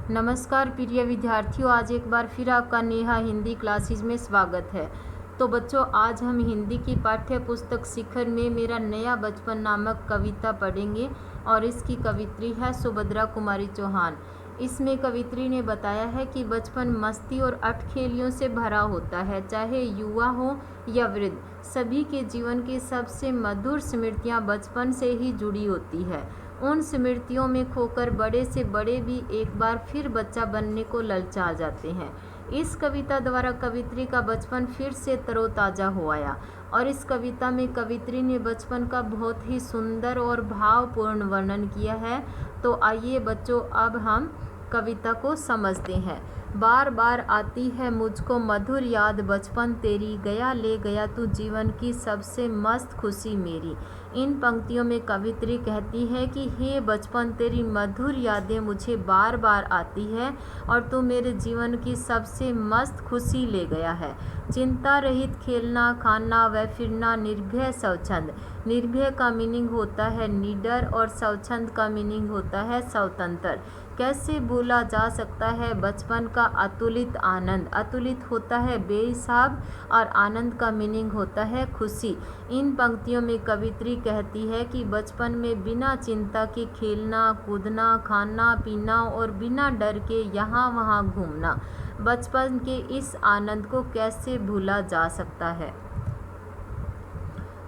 नमस्कार प्रिय विद्यार्थियों, आज एक बार फिर आपका नेहा हिंदी क्लासेज में स्वागत है। तो बच्चों, आज हम हिंदी की पाठ्य पुस्तक शिखर में मेरा नया बचपन नामक कविता पढ़ेंगे और इसकी कवित्री है सुभद्रा कुमारी चौहान। इसमें कवित्री ने बताया है कि बचपन मस्ती और अठखेलियों से भरा होता है, चाहे युवा हो या वृद्ध। सभी के जीवन की सबसे मधुर स्मृतियाँ बचपन से ही जुड़ी होती है। उन स्मृतियों में खोकर बड़े से बड़े भी एक बार फिर बच्चा बनने को ललचा जाते हैं। इस कविता द्वारा कवित्री का बचपन फिर से तरोताज़ा हो आया और इस कविता में कवित्री ने बचपन का बहुत ही सुंदर और भावपूर्ण वर्णन किया है। तो आइए बच्चों, अब हम कविता को समझते हैं। बार बार आती है मुझको मधुर याद बचपन तेरी, गया ले गया तू जीवन की सबसे मस्त खुशी मेरी। इन पंक्तियों में कवित्री कहती है कि हे बचपन, तेरी मधुर यादें मुझे बार बार आती है और तू मेरे जीवन की सबसे मस्त खुशी ले गया है। चिंता रहित खेलना, खाना व फिरना, निर्भय स्वच्छंद। निर्भय का मीनिंग होता है निडर और स्वच्छंद का मीनिंग होता है स्वतंत्र। कैसे भूला जा सकता है बचपन का अतुलित आनंद। अतुलित होता है बेहिसाब और आनंद का मीनिंग होता है खुशी। इन पंक्तियों में कवित्री कहती है कि बचपन में बिना चिंता के खेलना, कूदना, खाना पीना और बिना डर के यहाँ वहाँ घूमना, बचपन के इस आनंद को कैसे भूला जा सकता है।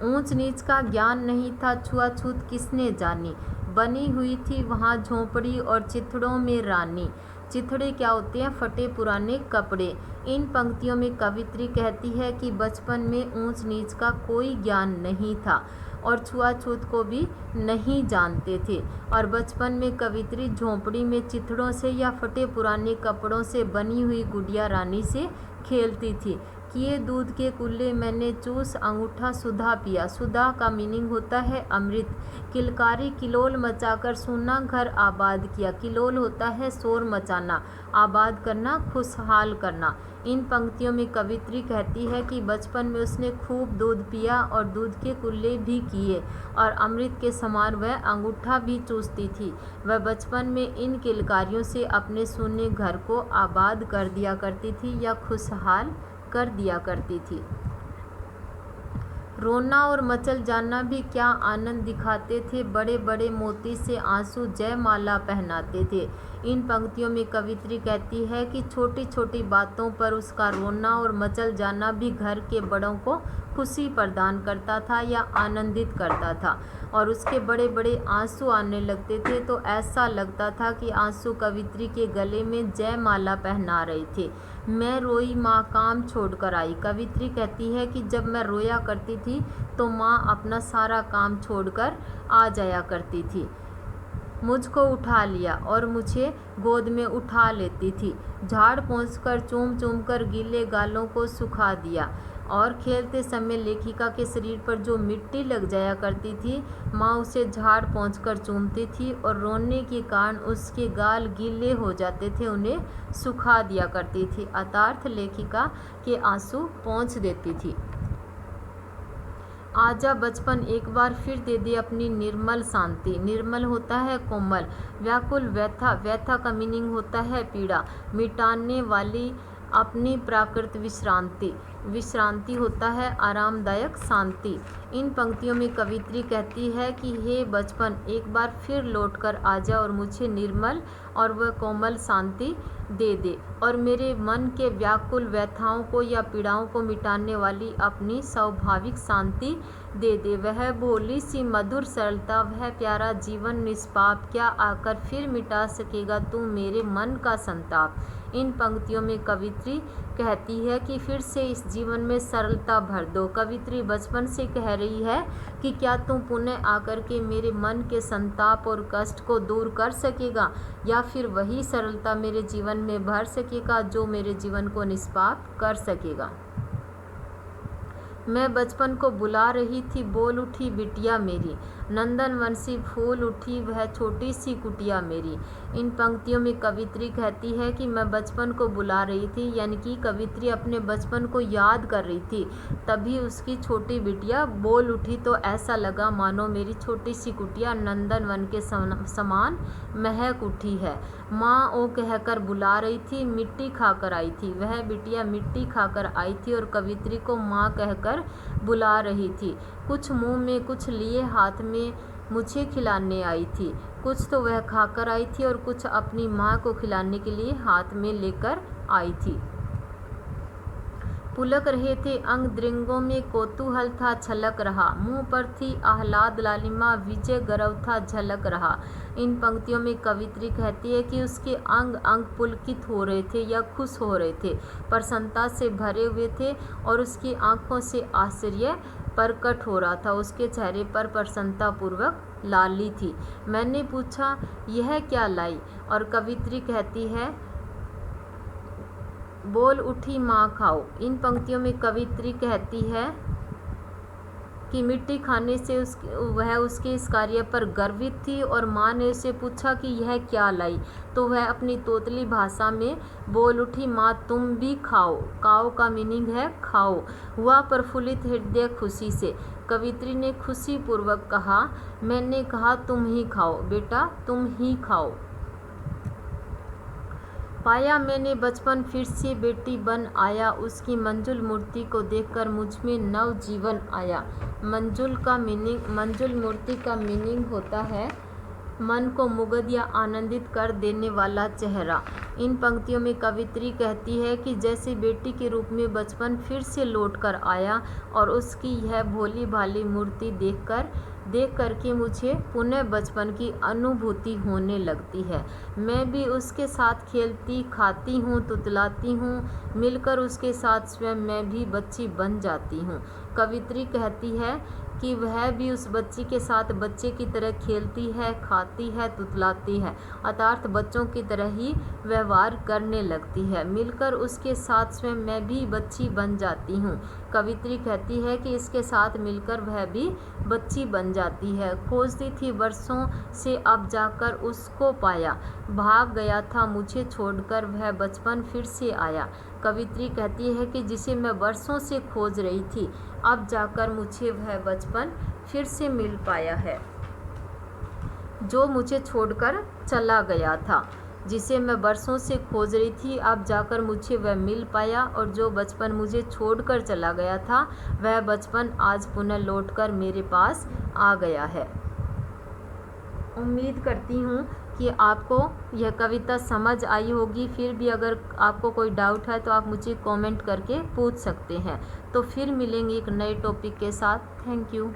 ऊंच नीच का ज्ञान नहीं था, छुआछूत किसने जानी। बनी हुई थी वहाँ झोंपड़ी और चिथड़ों में रानी। चिथड़े क्या होते हैं? फटे पुराने कपड़े। इन पंक्तियों में कवित्री कहती है कि बचपन में ऊंच नीच का कोई ज्ञान नहीं था और छुआछूत को भी नहीं जानते थे। और बचपन में कवित्री झोंपड़ी में चिथड़ों से या फटे पुराने कपड़ों से बनी हुई गुड़िया रानी से खेलती थी। किए दूध के कुल्ले मैंने चूस, अंगूठा सुधा पिया। सुधा का मीनिंग होता है अमृत। किलकारी किलोल मचाकर सूना घर आबाद किया। किलोल होता है शोर मचाना, आबाद करना, खुशहाल करना। इन पंक्तियों में कवित्री कहती है कि बचपन में उसने खूब दूध पिया और दूध के कुल्ले भी किए और अमृत के समान वह अंगूठा भी चूसती थी। वह बचपन में इन किलकारियों से अपने सूने घर को आबाद कर दिया करती थी या खुशहाल कर दिया करती थी। रोना और मचल जाना भी क्या आनंद दिखाते थे, बड़े बड़े मोती से आंसू जयमाला पहनाते थे। इन पंक्तियों में कवित्री कहती है कि छोटी छोटी बातों पर उसका रोना और मचल जाना भी घर के बड़ों को खुशी प्रदान करता था या आनंदित करता था और उसके बड़े बड़े आंसू आने लगते थे तो ऐसा लगता था कि आंसू कवित्री के गले में जयमाला पहना रहे थे। मैं रोई माँ काम छोड़कर आई। कवित्री कहती है कि जब मैं रोया करती थी तो माँ अपना सारा काम छोड़कर आ जाया करती थी, मुझको उठा लिया और मुझे गोद में उठा लेती थी। झाड़ पोंछकर चूम चूम कर गीले गालों को सुखा दिया और खेलते समय लेखिका के शरीर पर जो मिट्टी लग जाया करती थी, माँ उसे झाड़ पोंछकर चूमती थी और रोने के कारण उसके गाल गीले हो जाते थे, उन्हें सुखा दिया करती थी, अर्थात लेखिका के आंसू पोंछ देती थी। आजा बचपन एक बार फिर दे दे अपनी निर्मल शांति। निर्मल होता है कोमल। व्याकुल व्यथा। व्यथा का मीनिंग होता है पीड़ा। मिटाने वाली अपनी प्राकृत विश्रांति। विश्रांति होता है आरामदायक शांति। इन पंक्तियों में कवित्री कहती है कि हे बचपन, एक बार फिर लौटकर आजा और मुझे निर्मल और वह कोमल शांति दे दे और मेरे मन के व्याकुल व्यथाओं को या पीड़ाओं को मिटाने वाली अपनी स्वाभाविक शांति दे दे। वह भोली सी मधुर सरलता, वह प्यारा जीवन निष्पाप, क्या आकर फिर मिटा सकेगा तू मेरे मन का संताप। इन पंक्तियों में कवित्री कहती है कि फिर से इस जीवन में सरलता भर दो। कवित्री बचपन से कह रही है कि क्या तू पुनः आकर के मेरे मन के संताप और कष्ट को दूर कर सकेगा या फिर वही सरलता मेरे जीवन में भर सकेगा जो मेरे जीवन को निष्पाप कर सकेगा। मैं बचपन को बुला रही थी, बोल उठी बिटिया मेरी। नंदन वन सी फूल उठी वह छोटी सी कुटिया मेरी। इन पंक्तियों में कवित्री कहती है कि मैं बचपन को बुला रही थी, यानी कि कवित्री अपने बचपन को याद कर रही थी। तभी उसकी छोटी बिटिया बोल उठी तो ऐसा लगा मानो मेरी छोटी सी कुटिया नंदन वन के समान महक उठी है। माँ ओ कहकर बुला रही थी, मिट्टी खाकर आई थी। वह बिटिया मिट्टी खाकर आई थी और कवित्री को माँ कहकर बुला रही थी। कुछ मुंह में कुछ लिए हाथ में मुझे खिलाने आई थी। कुछ तो वह खाकर आई थी और कुछ अपनी माँ को खिलाने के लिए हाथ में लेकर आई थी। पुलक रहे थे अंग द्रिंगों में कौतूहल था छलक रहा, मुंह पर थी आह्लाद लालिमा विजय गर्व था झलक रहा। इन पंक्तियों में कवित्री कहती है कि उसके अंग अंग पुलकित हो रहे थे या खुश हो रहे थे, प्रसन्नता से भरे हुए थे और उसकी आंखों से आश्चर्य प्रकट हो रहा था। उसके चेहरे पर प्रसन्नता पूर्वक लाली थी। मैंने पूछा यह क्या लाई, और कवित्री कहती है बोल उठी माँ खाओ। इन पंक्तियों में कवित्री कहती है कि मिट्टी खाने से वह उसके इस कार्य पर गर्वित थी और माँ ने उसे पूछा कि यह क्या लाई, तो वह अपनी तोतली भाषा में बोल उठी माँ तुम भी खाओ। काओ का मीनिंग है खाओ। हुआ प्रफुल्लित हृदय खुशी से। कवित्री ने खुशी पूर्वक कहा, मैंने कहा तुम ही खाओ बेटा, तुम ही खाओ। पाया मैंने बचपन फिर से बेटी बन आया, उसकी मंजुल मूर्ति को देखकर मुझ में नव जीवन आया। मंजुल मूर्ति का मीनिंग होता है मन को मुग्ध या आनंदित कर देने वाला चेहरा। इन पंक्तियों में कवित्री कहती है कि जैसे बेटी के रूप में बचपन फिर से लौट कर आया और उसकी यह भोली भाली मूर्ति देख करके मुझे पुनः बचपन की अनुभूति होने लगती है। मैं भी उसके साथ खेलती खाती हूँ, तुतलाती हूँ, मिलकर उसके साथ स्वयं मैं भी बच्ची बन जाती हूँ। कवित्री कहती है कि वह भी उस बच्ची के साथ बच्चे की तरह खेलती है, खाती है, तुतलाती है, अर्थात बच्चों की तरह ही व्यवहार करने लगती है। मिलकर उसके साथ स्वयं मैं भी बच्ची बन जाती हूँ। कवित्री कहती है कि इसके साथ मिलकर वह भी बच्ची बन जाती है। खोजती थी वर्षों से अब जाकर उसको पाया, भाग गया था मुझे छोड़कर वह बचपन फिर से आया। कवित्री कहती है कि जिसे मैं वर्षों से खोज रही थी अब जाकर मुझे वह बचपन फिर से मिल पाया है, जो मुझे छोड़कर चला गया था। जिसे मैं बरसों से खोज रही थी अब जाकर मुझे वह मिल पाया, और जो बचपन मुझे छोड़कर चला गया था वह बचपन आज पुनः लौटकर मेरे पास आ गया है। उम्मीद करती हूँ कि आपको यह कविता समझ आई होगी। फिर भी अगर आपको कोई डाउट है तो आप मुझे कमेंट करके पूछ सकते हैं। तो फिर मिलेंगे एक नए टॉपिक के साथ। Thank you.